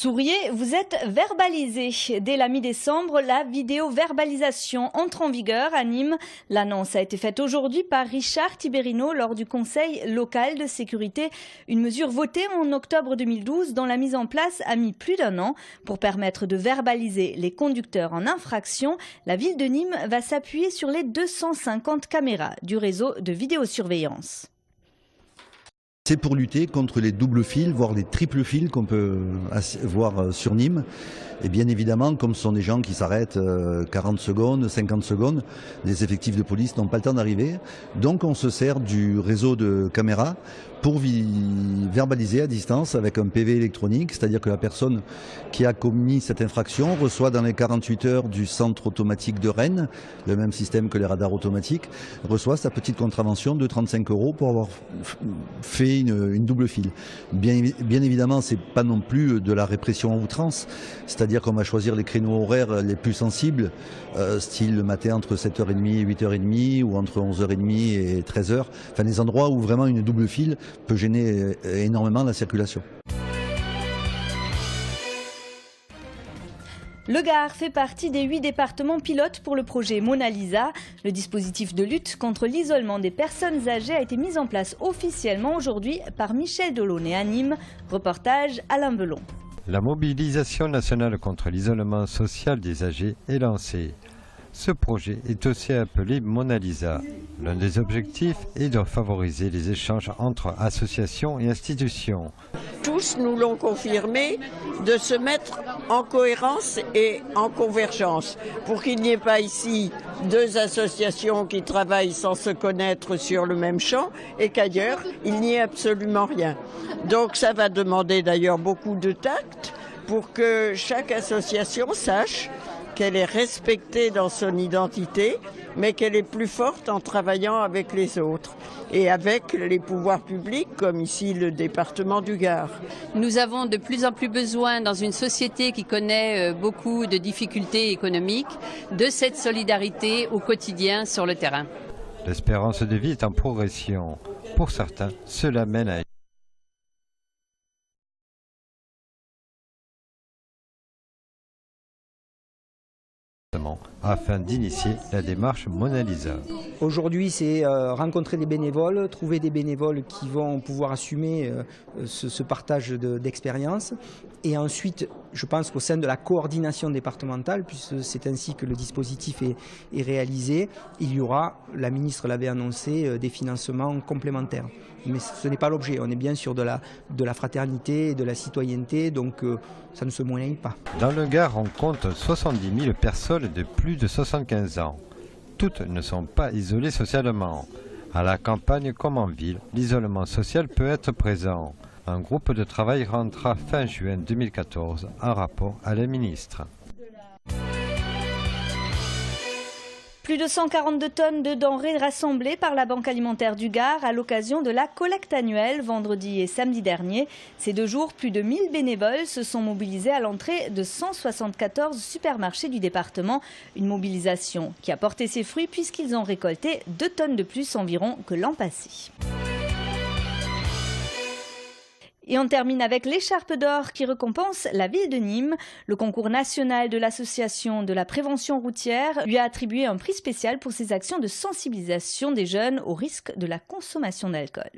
Souriez, vous êtes verbalisé. Dès la mi-décembre, la vidéo-verbalisation entre en vigueur à Nîmes. L'annonce a été faite aujourd'hui par Richard Tiberino lors du Conseil local de sécurité. Une mesure votée en octobre 2012 dont la mise en place a mis plus d'1 an. Pour permettre de verbaliser les conducteurs en infraction, la ville de Nîmes va s'appuyer sur les 250 caméras du réseau de vidéosurveillance. C'est pour lutter contre les doubles fils, voire les triples fils qu'on peut voir sur Nîmes. Et bien évidemment, comme ce sont des gens qui s'arrêtent 40 secondes, 50 secondes, les effectifs de police n'ont pas le temps d'arriver. Donc on se sert du réseau de caméras pour verbaliser à distance avec un PV électronique, c'est-à-dire que la personne qui a commis cette infraction reçoit dans les 48 heures du centre automatique de Rennes, le même système que les radars automatiques, reçoit sa petite contravention de 35 € pour avoir fait une double file. Bien évidemment, c'est pas non plus de la répression à outrance, c'est-à-dire qu'on va choisir les créneaux horaires les plus sensibles, style le matin entre 7h30 et 8h30 ou entre 11h30 et 13h, enfin des endroits où vraiment une double file peut gêner énormément la circulation. Le Gard fait partie des 8 départements pilotes pour le projet Mona Lisa. Le dispositif de lutte contre l'isolement des personnes âgées a été mis en place officiellement aujourd'hui par Michel Delaunay à Nîmes. Reportage Alain Belon. La mobilisation nationale contre l'isolement social des âgés est lancée. Ce projet est aussi appelé Mona Lisa. L'un des objectifs est de favoriser les échanges entre associations et institutions. Tous nous l'ont confirmé, de se mettre en cohérence et en convergence pour qu'il n'y ait pas ici deux associations qui travaillent sans se connaître sur le même champ et qu'ailleurs il n'y ait absolument rien. Donc ça va demander d'ailleurs beaucoup de tact pour que chaque association sache qu'elle est respectée dans son identité, mais qu'elle est plus forte en travaillant avec les autres et avec les pouvoirs publics, comme ici le département du Gard. Nous avons de plus en plus besoin, dans une société qui connaît beaucoup de difficultés économiques, de cette solidarité au quotidien sur le terrain. L'espérance de vie est en progression. Pour certains, cela mène à afin d'initier la démarche Mona Lisa. Aujourd'hui, c'est rencontrer des bénévoles, trouver des bénévoles qui vont pouvoir assumer ce partage d'expérience. Et ensuite, je pense qu'au sein de la coordination départementale, puisque c'est ainsi que le dispositif est réalisé, il y aura, la ministre l'avait annoncé, des financements complémentaires. Mais ce n'est pas l'objet, on est bien sur de la fraternité et de la citoyenneté, donc ça ne se moyenne pas. Dans le Gard, on compte 70 000 personnes de plus de 75 ans. Toutes ne sont pas isolées socialement. À la campagne comme en ville, l'isolement social peut être présent. Un groupe de travail rendra fin juin 2014 un rapport à la ministre. Plus de 142 tonnes de denrées rassemblées par la Banque alimentaire du Gard à l'occasion de la collecte annuelle vendredi et samedi dernier. Ces 2 jours, plus de 1000 bénévoles se sont mobilisés à l'entrée de 174 supermarchés du département. Une mobilisation qui a porté ses fruits puisqu'ils ont récolté 2 tonnes de plus environ que l'an passé. Et on termine avec l'écharpe d'or qui récompense la ville de Nîmes. Le concours national de l'association de la prévention routière lui a attribué un prix spécial pour ses actions de sensibilisation des jeunes au risque de la consommation d'alcool.